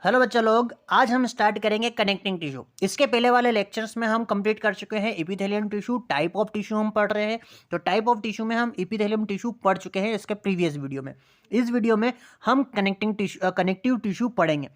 Hello बच्चा लोग, आज हम स्टार्ट करेंगे कनेक्टिंग टिश्यू। इसके पहले वाले लेक्चर्स में हम कंप्लीट कर चुके हैं epithelium tissue, type of tissue हम पढ़ रहे हैं। तो टाइप ऑफ टिश्यू में हम एपिथेलियम टिश्यू पढ़ चुके हैं इसके प्रीवियस वीडियो में। इस वीडियो में हम कनेक्टिव टिश्यू पढ़ेंगे।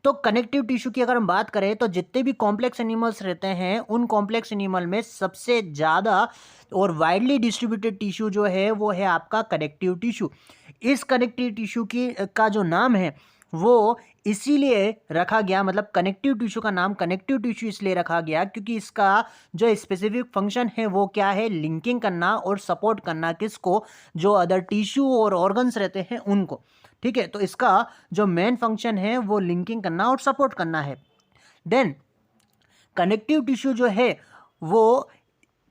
तो कनेक्टिव टिश्यू की अगर हम बात करें तो जितने भी कॉम्प्लेक्स एनिमल्स रहते हैं उन कॉम्प्लेक्स एनिमल में सबसे ज़्यादा और वाइडली डिस्ट्रीब्यूटेड टिश्यू जो है वो है आपका कनेक्टिव टिश्यू। इस कनेक्टिव टिश्यू की का जो नाम है वो इसीलिए रखा गया, मतलब कनेक्टिव टिश्यू का नाम कनेक्टिव टिश्यू इसलिए रखा गया क्योंकि इसका जो स्पेसिफिक फंक्शन है वो क्या है, लिंकिंग करना और सपोर्ट करना। किसको? जो अदर टिश्यू और ऑर्गन्स रहते हैं उनको। ठीक है, तो इसका जो मेन फंक्शन है वो लिंकिंग करना और सपोर्ट करना है। देन कनेक्टिव टिश्यू जो है वो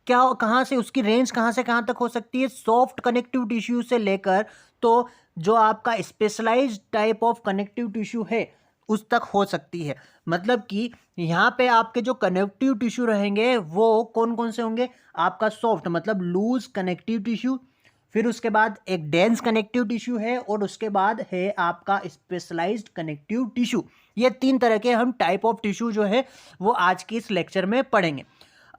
क्या, कहाँ से उसकी रेंज कहाँ से कहाँ तक हो सकती है? सॉफ्ट कनेक्टिव टिश्यू से लेकर तो जो आपका specialized type of connective tissue है उस तक हो सकती है। मतलब कि यहाँ पे आपके जो कनेक्टिव टिश्यू रहेंगे वो कौन कौन से होंगे? आपका सॉफ्ट मतलब लूज कनेक्टिव टिश्यू, फिर उसके बाद एक डेंस कनेक्टिव टिश्यू है और उसके बाद है आपका स्पेशलाइज्ड कनेक्टिव टिश्यू। ये तीन तरह के हम टाइप ऑफ टिश्यू जो है वो आज के इस लेक्चर में पढ़ेंगे।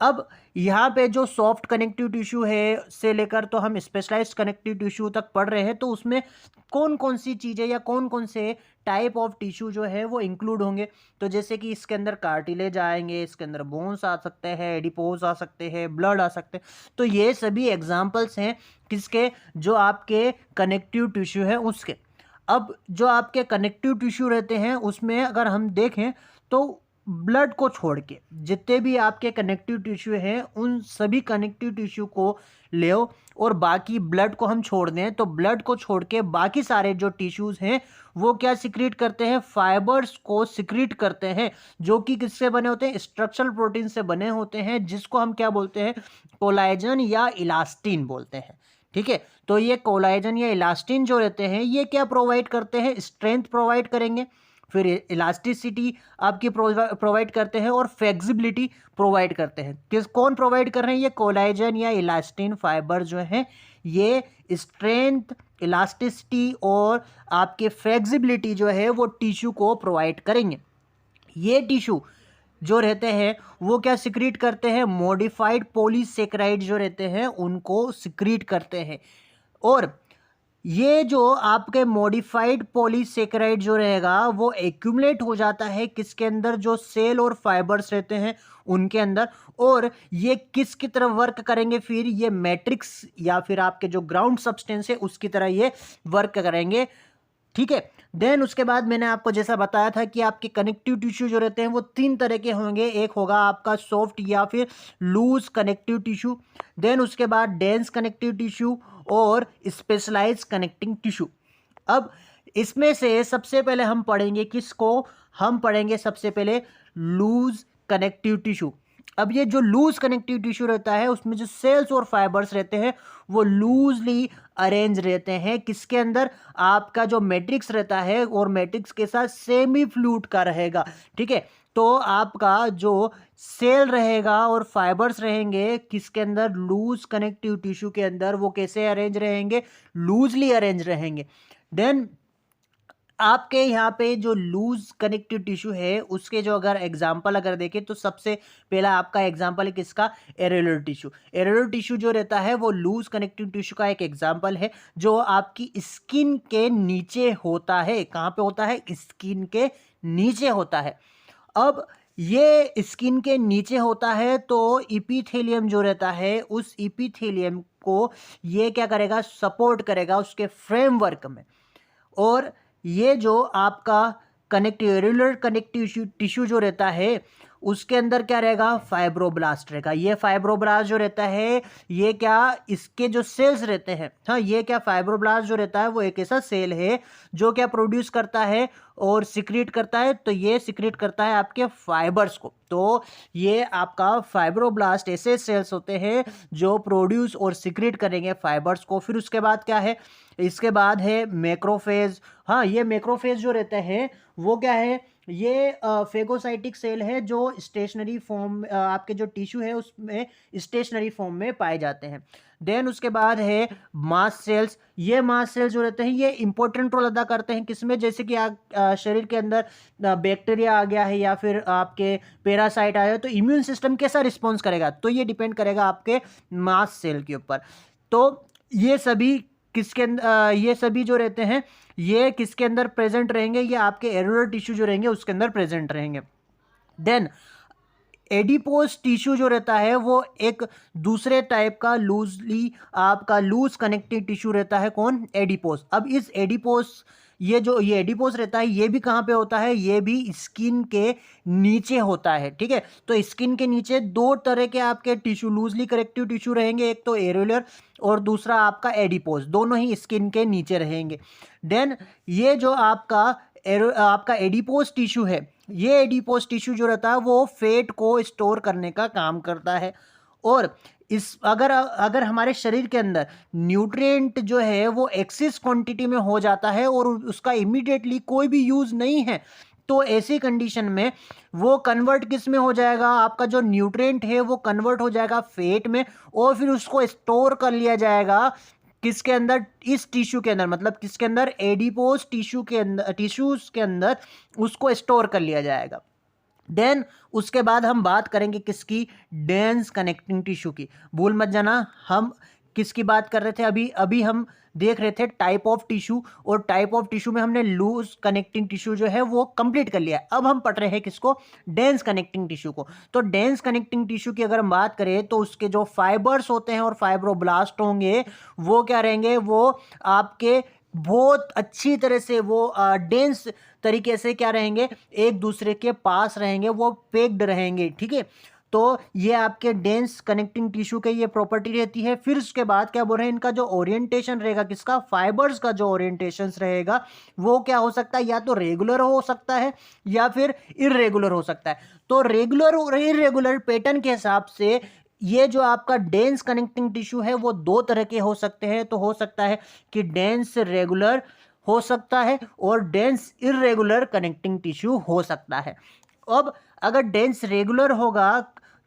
अब यहाँ पे जो सॉफ्ट कनेक्टिव टिश्यू है से लेकर तो हम स्पेशलाइज्ड कनेक्टिव टिश्यू तक पढ़ रहे हैं, तो उसमें कौन कौन सी चीज़ें या कौन कौन से टाइप ऑफ टिश्यू जो है वो इंक्लूड होंगे। तो जैसे कि इसके अंदर कार्टिलेज आएंगे, इसके अंदर बोन्स आ सकते हैं, एडिपोज आ सकते हैं, ब्लड आ सकते हैं। तो ये सभी एग्जाम्पल्स हैं किसके? जो आपके कनेक्टिव टिश्यू है उसके। अब जो आपके कनेक्टिव टिश्यू रहते हैं उसमें अगर हम देखें तो ब्लड को छोड़ के जितने भी आपके कनेक्टिव टिश्यू हैं उन सभी कनेक्टिव टिश्यू को ले और बाकी ब्लड को हम छोड़ दें, तो ब्लड को छोड़ के बाकी सारे जो टिश्यूज हैं वो क्या सिक्रीट करते हैं? फाइबर्स को सिक्रीट करते हैं, जो कि किससे बने होते हैं? स्ट्रक्चरल प्रोटीन से बने होते हैं, जिसको हम क्या बोलते हैं? कोलाजन या इलास्टिन बोलते हैं। ठीक है, तो ये कोलाजन या इलास्टिन जो रहते हैं ये क्या प्रोवाइड करते हैं? स्ट्रेंथ प्रोवाइड करेंगे, फिर इलास्टिसिटी आपकी प्रोवाइड करते हैं और फ्लेक्सिबिलिटी प्रोवाइड करते हैं। कौन प्रोवाइड कर रहे हैं? ये कोलाजन या इलास्टिन फाइबर जो है ये स्ट्रेंथ, इलास्टिसिटी और आपके फ्लेक्सिबिलिटी जो है वो टिश्यू को प्रोवाइड करेंगे। ये टिश्यू जो रहते हैं वो क्या सिक्रीट करते हैं? मॉडिफाइड पॉलीसेकेराइड जो रहते हैं उनको सिक्रीट करते हैं। और ये जो आपके मॉडिफाइड पॉलीसेकेराइड जो रहेगा वो एक्यूमुलेट हो जाता है किसके अंदर? जो सेल और फाइबर्स रहते हैं उनके अंदर। और ये किसकी तरफ वर्क करेंगे? फिर ये मैट्रिक्स या फिर आपके जो ग्राउंड सब्सटेंस है उसकी तरह ये वर्क करेंगे। ठीक है, देन उसके बाद मैंने आपको जैसा बताया था कि आपके कनेक्टिव टिश्यू जो रहते हैं वो तीन तरह के होंगे। एक होगा आपका सॉफ्ट या फिर लूज कनेक्टिव टिश्यू, देन उसके बाद डेंस कनेक्टिव टिश्यू और स्पेशलाइज्ड कनेक्टिंग टिश्यू। अब इसमें से सबसे पहले हम पढ़ेंगे किसको? हम पढ़ेंगे सबसे पहले लूज कनेक्टिव टिश्यू। अब ये जो लूज कनेक्टिव टिश्यू रहता है उसमें जो सेल्स और फाइबर्स रहते हैं वो लूजली अरेंज रहते हैं। किसके अंदर? आपका जो मैट्रिक्स रहता है और मैट्रिक्स के साथ सेमी फ्लूइड का रहेगा। ठीक है, तो आपका जो सेल रहेगा और फाइबर्स रहेंगे किसके अंदर? लूज कनेक्टिव टिश्यू के अंदर। वो कैसे अरेंज रहेंगे? लूजली अरेंज रहेंगे। देन आपके यहाँ पे जो लूज कनेक्टिव टिश्यू है उसके जो अगर एग्जाम्पल अगर देखें तो सबसे पहला आपका एग्जाम्पल है किसका? एरेलर टिश्यू। एरेलर टिश्यू जो रहता है वो लूज कनेक्टिव टिश्यू का एक एग्जाम्पल है जो आपकी स्किन के नीचे होता है। कहाँ पे होता है? स्किन के नीचे होता है। अब ये स्किन के नीचे होता है तो इपीथेलियम जो रहता है उस इपीथेलियम को ये क्या करेगा? सपोर्ट करेगा उसके फ्रेमवर्क में। और ये जो आपका एरेलर कनेक्टिव टिश्यू जो रहता है उसके अंदर क्या रहेगा? फाइब्रोब्लास्ट रहेगा। ये फाइब्रोब्लास्ट जो रहता है ये क्या, इसके जो सेल्स रहते हैं, हाँ ये क्या, फाइब्रोब्लास्ट जो रहता है वो एक ऐसा सेल है जो क्या प्रोड्यूस करता है और सिक्रीट करता है। तो ये सिक्रीट करता है आपके फाइबर्स को। तो ये आपका फाइब्रोब्लास्ट ऐसे सेल्स होते हैं जो प्रोड्यूस और सिक्रीट करेंगे फाइबर्स को। फिर उसके बाद क्या है? इसके बाद है मैक्रोफेज। हाँ, ये मैक्रोफेज जो रहते हैं वो क्या है? ये फेगोसाइटिक सेल है जो स्टेशनरी फॉर्म, आपके जो टिश्यू है उसमें स्टेशनरी फॉर्म में पाए जाते हैं। देन उसके बाद है मास्ट सेल्स। ये मास्ट सेल्स जो रहते हैं ये इंपॉर्टेंट रोल अदा करते हैं किसमें, जैसे कि शरीर के अंदर बैक्टीरिया आ गया है या फिर आपके पैरासाइट आया है तो इम्यून सिस्टम कैसा रिस्पॉन्स करेगा, तो ये डिपेंड करेगा आपके मास्ट सेल के ऊपर। तो ये सभी किसके अंदर, ये सभी जो रहते हैं ये किसके अंदर प्रेजेंट रहेंगे, ये आपके एरुलर टिश्यू जो रहेंगे उसके अंदर प्रेजेंट रहेंगे। देन एडिपोज टिश्यू जो रहता है वो एक दूसरे टाइप का लूजली आपका लूज कनेक्टिव टिश्यू रहता है, कौन, एडिपोज। अब इस एडिपोज, ये एडिपोज रहता है ये भी कहाँ पे होता है, ये भी स्किन के नीचे होता है, ठीक है। तो स्किन के नीचे दो तरह के आपके टिश्यू लूजली कनेक्टिव टिश्यू रहेंगे, एक तो एरुलर और दूसरा आपका एडिपोज, दोनों ही स्किन के नीचे रहेंगे। देन ये जो आपका एडिपोज टिश्यू है, ये एडिपोज टिश्यू जो रहता है वो फैट को स्टोर करने का काम करता है। और इस अगर हमारे शरीर के अंदर न्यूट्रिएंट जो है वो एक्सेस क्वांटिटी में हो जाता है और उसका इमीडिएटली कोई भी यूज़ नहीं है, तो ऐसी कंडीशन में वो कन्वर्ट किस में हो जाएगा, आपका जो न्यूट्रिएंट है वो कन्वर्ट हो जाएगा फैट में और फिर उसको स्टोर कर लिया जाएगा किसके अंदर, इस टिश्यू के अंदर, मतलब किसके अंदर, एडिपोज टिश्यू के अंदर, टिश्यूज के अंदर उसको स्टोर कर लिया जाएगा। देन उसके बाद हम बात करेंगे किसकी, डेंस कनेक्टिंग टिश्यू की। भूल मत जाना हम किसकी बात कर रहे थे, अभी हम देख रहे थे टाइप ऑफ टिश्यू, और टाइप ऑफ टिश्यू में हमने लूज कनेक्टिंग टिश्यू जो है वो कंप्लीट कर लिया। अब हम पढ़ रहे हैं किसको, डेंस कनेक्टिंग टिश्यू को। तो डेंस कनेक्टिंग टिश्यू की अगर हम बात करें तो उसके जो फाइबर्स होते हैं और फाइब्रोब्लास्ट होंगे वो क्या रहेंगे, वो आपके बहुत अच्छी तरह से वो डेंस तरीके से क्या रहेंगे, एक दूसरे के पास रहेंगे, वो पैक्ड रहेंगे, ठीक है। तो ये आपके डेंस कनेक्टिंग टिश्यू के ये प्रॉपर्टी रहती है। फिर उसके बाद क्या बोल रहे हैं, इनका जो ओरिएंटेशन रहेगा किसका, फाइबर्स का जो ओरिएंटेशन रहेगा वो क्या हो सकता है, या तो रेगुलर हो सकता है या फिर इर्रेगुलर हो सकता है। तो रेगुलर और इर्रेगुलर पैटर्न के हिसाब से ये जो आपका डेंस कनेक्टिंग टिश्यू है वो दो तरह के हो सकते हैं। तो हो सकता है कि डेंस रेगुलर हो सकता है और डेंस इर्रेगुलर कनेक्टिंग टिश्यू हो सकता है। अब अगर डेंस रेगुलर होगा,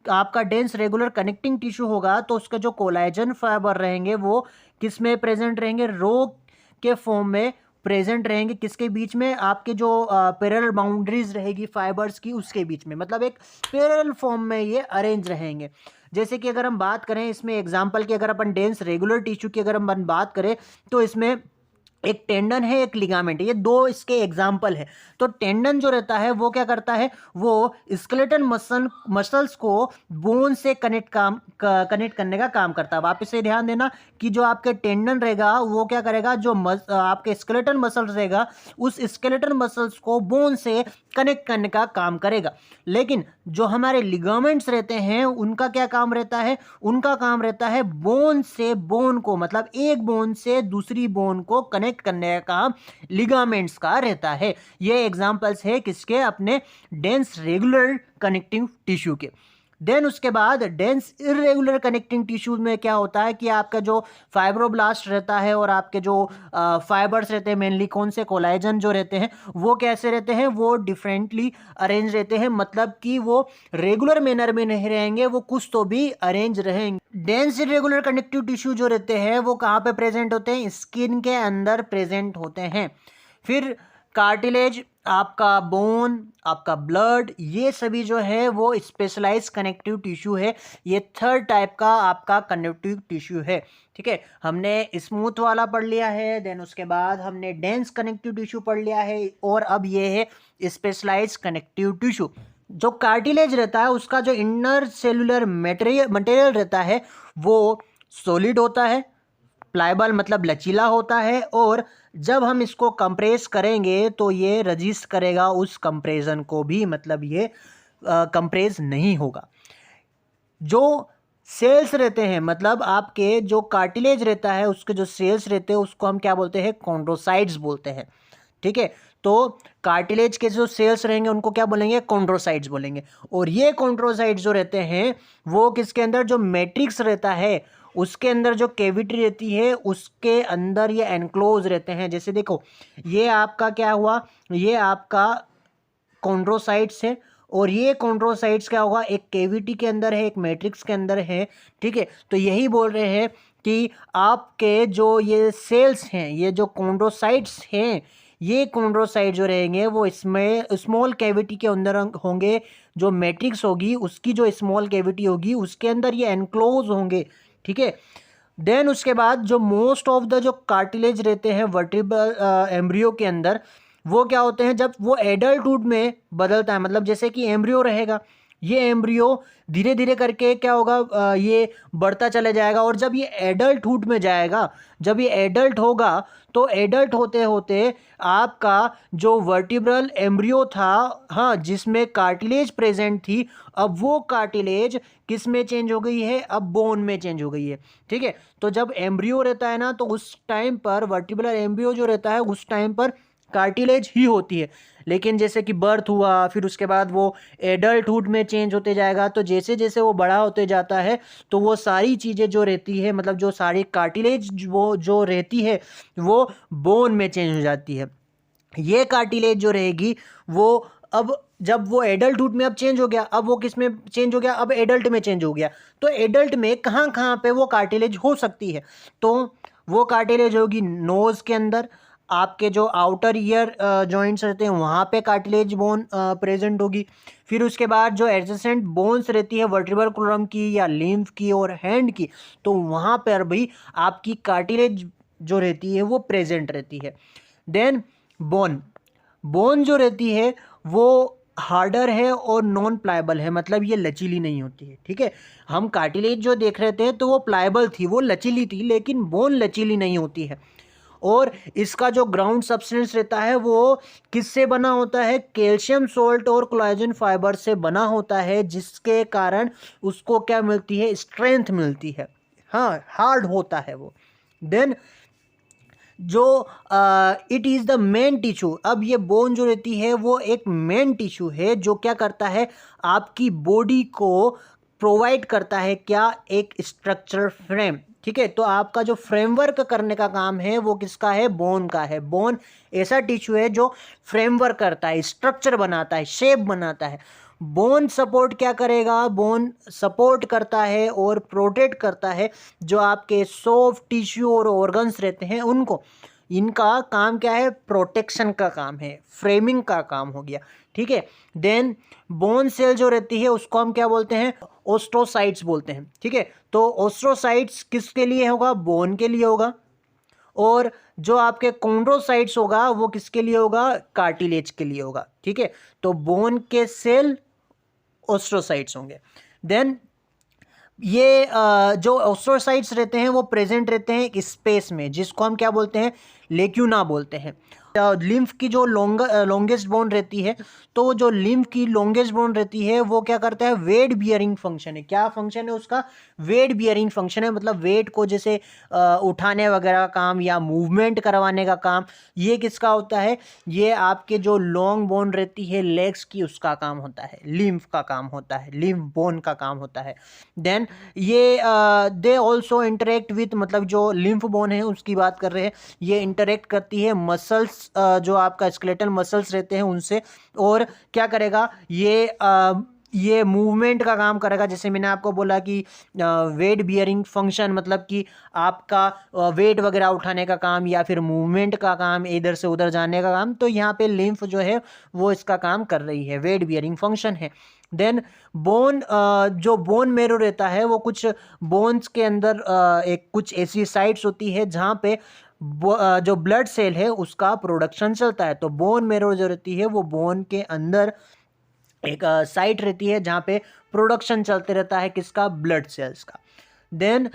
आपका डेंस रेगुलर कनेक्टिंग टिश्यू होगा तो उसके जो कोलाजन फाइबर रहेंगे वो किस में प्रेजेंट रहेंगे, रो के फॉर्म में प्रेजेंट रहेंगे, किसके बीच में, आपके जो पैरेलल बाउंड्रीज रहेगी फाइबर्स की उसके बीच में, मतलब एक पैरेलल फॉर्म में ये अरेंज रहेंगे। जैसे कि अगर हम बात करें इसमें एग्जांपल की, अगर अपन डेंस रेगुलर टिश्यू की अगर हम बात करें तो इसमें एक टेंडन है, एक लिगामेंट है, ये दो इसके एग्जाम्पल है। तो टेंडन जो रहता है वो क्या करता है, वो स्केलेटन मसल्स को बोन से कनेक्ट करने का काम करता है। वापस से ध्यान देना कि जो आपके टेंडन रहेगा वो क्या करेगा, जो आपके स्केलेटन मसल्स रहेगा उस स्केलेटन मसल्स को बोन से कनेक्ट करने का काम करेगा। लेकिन जो हमारे लिगामेंट्स रहते हैं उनका क्या काम रहता है, उनका काम रहता है बोन से बोन को, मतलब एक बोन से दूसरी बोन को कनेक्ट करने का काम लिगामेंट्स का रहता है। ये एग्जांपल्स है किसके, अपने डेंस रेगुलर कनेक्टिंग टिश्यू के। देन उसके बाद डेंस इरेगुलर कनेक्टिंग टिश्यूज में क्या होता है कि आपका जो फाइब्रोब्लास्ट रहता है और आपके जो फाइबर्स रहते हैं, मेनली कौन से, कोलाजन जो रहते हैं वो कैसे रहते हैं, वो डिफरेंटली अरेंज रहते हैं, मतलब कि वो रेगुलर मैनर में नहीं रहेंगे, वो कुछ तो भी अरेंज रहेंगे। डेंस इरेगुलर कनेक्टिव टिश्यू जो रहते हैं वो कहाँ पे प्रेजेंट होते हैं, स्किन के अंदर प्रेजेंट होते हैं। फिर कार्टिलेज, आपका बोन, आपका ब्लड, ये सभी जो है वो स्पेशलाइज कनेक्टिव टिश्यू है। ये थर्ड टाइप का आपका कनेक्टिव टिश्यू है, ठीक है। हमने स्मूथ वाला पढ़ लिया है, देन उसके बाद हमने डेंस कनेक्टिव टिश्यू पढ़ लिया है, और अब ये है स्पेशलाइज कनेक्टिव टिश्यू। जो कार्टिलेज रहता है उसका जो इनर सेलुलर मटेरियल रहता है वो सॉलिड होता है, प्लाइबल मतलब लचीला होता है, और जब हम इसको कंप्रेस करेंगे तो ये रजिस्ट करेगा उस कंप्रेशन को भी, मतलब ये कंप्रेस नहीं होगा। जो सेल्स रहते हैं, मतलब आपके जो कार्टिलेज रहता है उसके जो सेल्स रहते हैं उसको हम क्या बोलते हैं, कॉन्ड्रोसाइट्स बोलते हैं, ठीक है। तो कार्टिलेज के जो सेल्स रहेंगे उनको क्या बोलेंगे, कॉन्ड्रोसाइट्स बोलेंगे। और ये कॉन्ड्रोसाइट्स जो रहते हैं वो किसके अंदर, जो मैट्रिक्स रहता है उसके अंदर जो कैविटी रहती है उसके अंदर ये एनक्लोज रहते हैं। जैसे देखो ये आपका क्या हुआ, ये आपका कॉन्ड्रोसाइट्स है, और ये कॉन्ड्रोसाइट्स क्या होगा, एक केविटी के अंदर है, एक मैट्रिक्स के अंदर है, ठीक है। तो यही बोल रहे हैं कि आपके जो ये सेल्स हैं, ये जो कॉन्ड्रोसाइट्स हैं, ये कॉन्ड्रोसाइट जो रहेंगे वो इसमें स्मॉल कैविटी के अंदर होंगे। जो मैट्रिक्स होगी उसकी जो स्मॉल कैविटी होगी उसके अंदर ये एनक्लोज होंगे, ठीक है। देन उसके बाद जो मोस्ट ऑफ द जो कार्टिलेज रहते हैं वर्टिब्रल एम्ब्रियो के अंदर, वो क्या होते हैं, जब वो एडल्टहुड में बदलता है, मतलब जैसे कि एम्ब्रियो रहेगा, ये एम्ब्रियो धीरे धीरे करके क्या होगा, ये बढ़ता चले जाएगा, और जब ये एडल्टहुड में जाएगा, जब ये एडल्ट होगा, तो एडल्ट होते होते आपका जो वर्टिब्रल एम्ब्रियो था, हाँ, जिसमें कार्टिलेज प्रेजेंट थी, अब वो कार्टिलेज किस में चेंज हो गई है, अब बोन में चेंज हो गई है, ठीक है। तो जब एम्ब्रियो रहता है ना, तो उस टाइम पर वर्टिब्रल एम्ब्रियो जो रहता है उस टाइम पर कार्टिलेज ही होती है। लेकिन जैसे कि बर्थ हुआ, फिर उसके बाद वो एडल्टहुड में चेंज होते जाएगा, तो जैसे जैसे वो बड़ा होते जाता है, तो वो सारी चीज़ें जो रहती है, मतलब जो सारी कार्टिलेज वो जो रहती है वो बोन में चेंज हो जाती है। ये कार्टिलेज जो रहेगी वो अब जब वो एडल्टहुड में अब चेंज हो गया, अब वो किस में चेंज हो गया, अब एडल्ट में चेंज हो गया। तो एडल्ट में कहाँ कहाँ पे वो कार्टिलेज हो सकती है, तो वो कार्टिलेज होगी नोज़ के अंदर, आपके जो आउटर ईयर जॉइंट्स रहते हैं वहाँ पे कार्टिलेज बोन प्रेजेंट होगी। फिर उसके बाद जो एडजेसेंट बोन्स रहती है वर्टिब्रल कॉलम की या लिम्फ की और हैंड की, तो वहाँ पर भी आपकी कार्टिलेज जो रहती है वो प्रेजेंट रहती है। देन बोन, बोन जो रहती है वो हार्डर है और नॉन प्लायबल है, मतलब ये लचीली नहीं होती है, ठीक है। हम कार्टिलेज जो देख रहे थे तो वो प्लायबल थी, वो लचीली थी, लेकिन बोन लचीली नहीं होती है। और इसका जो ग्राउंड सब्सटेंस रहता है वो किससे बना होता है, कैल्शियम सोल्ट और कोलेजन फाइबर से बना होता है, जिसके कारण उसको क्या मिलती है, स्ट्रेंथ मिलती है, हाँ, हार्ड होता है वो। देन जो it is the main tissue, अब ये बोन जो रहती है वो एक मेन टिश्यू है जो क्या करता है, आपकी बॉडी को प्रोवाइड करता है क्या, एक स्ट्रक्चर फ्रेम, ठीक है। तो आपका जो फ्रेमवर्क करने का काम है वो किसका है, बोन का है। बोन ऐसा टिश्यू है जो फ्रेमवर्क करता है, स्ट्रक्चर बनाता है, शेप बनाता है। बोन सपोर्ट क्या करेगा, बोन सपोर्ट करता है और प्रोटेक्ट करता है जो आपके सॉफ्ट टिश्यू और ऑर्गन्स रहते हैं उनको। इनका काम क्या है, प्रोटेक्शन का काम है, फ्रेमिंग का काम हो गया, ठीक है। देन बोन सेल जो रहती है उसको हम क्या बोलते हैं, ओस्ट्रोसाइट्स बोलते हैं, ठीक है। तो ओस्ट्रोसाइट्स किसके लिए होगा, बोन के लिए होगा, और जो आपके कॉन्ड्रोसाइट्स होगा वो किसके लिए होगा, कार्टिलेज के लिए होगा, ठीक है। तो बोन के सेल ओस्ट्रोसाइट्स होंगे। देन ये जो ओस्ट्रोसाइट्स रहते हैं वो प्रेजेंट रहते हैं एक स्पेस में, जिसको हम क्या बोलते हैं, लेक्यूना बोलते हैं। लिम्फ की जो लॉन्गेस्ट बोन रहती है, तो जो लिम्फ की लॉन्गेस्ट बोन रहती है वो क्या करता है, वेट बियरिंग फंक्शन है। क्या फंक्शन है उसका, वेट बियरिंग फंक्शन है, मतलब वेट को जैसे उठाने वगैरह का काम या मूवमेंट करवाने का काम, ये किसका होता है, ये आपके जो लॉन्ग बोन रहती है लेग्स की उसका काम होता है, लिम्फ का काम होता है, लिम्फ बोन का काम होता है। देन ये दे ऑल्सो इंटरेक्ट विथ, मतलब जो लिम्फ बोन है उसकी बात कर रहे हैं, ये इंटरेक्ट करती है मसल्स, जो आपका स्केलेटल मसल्स रहते हैं उनसे, और क्या करेगा, ये मूवमेंट का काम करेगा। जैसे मैंने आपको बोला कि वेट बियरिंग फंक्शन, मतलब कि आपका वेट वगैरह उठाने का काम या फिर मूवमेंट का काम, इधर से उधर जाने का काम, तो यहाँ पे लिम्फ जो है वो इसका काम कर रही है, वेट बियरिंग फंक्शन है। देन बोन, जो बोन मेरो रहता है वो कुछ बोन्स के अंदर एक कुछ ऐसी साइट्स होती है जहाँ पे जो ब्लड सेल है उसका प्रोडक्शन चलता है। तो बोन मेरो जो रहती है वो बोन के अंदर एक साइट रहती है जहाँ पे प्रोडक्शन चलते रहता है, किसका, ब्लड सेल्स का। देन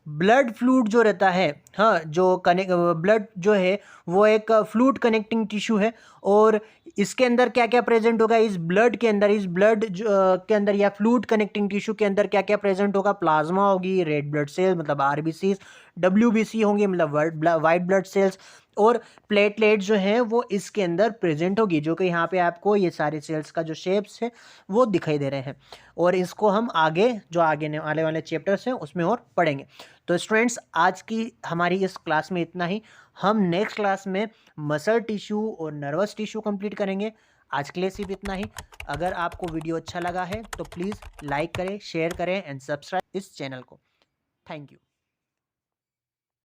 ब्लड फ्लूइड जो रहता है, हाँ, जो ब्लड जो है वो एक फ्लूइड कनेक्टिंग टिश्यू है, और इसके अंदर क्या क्या प्रेजेंट होगा, इस ब्लड के अंदर, इस ब्लड के अंदर या फ्लूइड कनेक्टिंग टिश्यू के अंदर क्या क्या प्रेजेंट होगा, प्लाज्मा होगी, रेड ब्लड सेल मतलब आरबीसी, डब्ल्यूबीसी होंगी मतलब वाइट ब्लड सेल्स, और प्लेटलेट जो है वो इसके अंदर प्रेजेंट होगी, जो कि यहाँ पे आपको ये सारे सेल्स का जो शेप्स है वो दिखाई दे रहे हैं। और इसको हम आगे जो आगे आने वाले चैप्टर्स हैं उसमें और पढ़ेंगे। तो स्टूडेंट्स, आज की हमारी इस क्लास में इतना ही। हम नेक्स्ट क्लास में मसल टिश्यू और नर्वस टिश्यू कंप्लीट करेंगे। आज के लिए सिर्फ इतना ही। अगर आपको वीडियो अच्छा लगा है तो प्लीज़ लाइक करें, शेयर करें एंड सब्सक्राइब इस चैनल को। Thank you.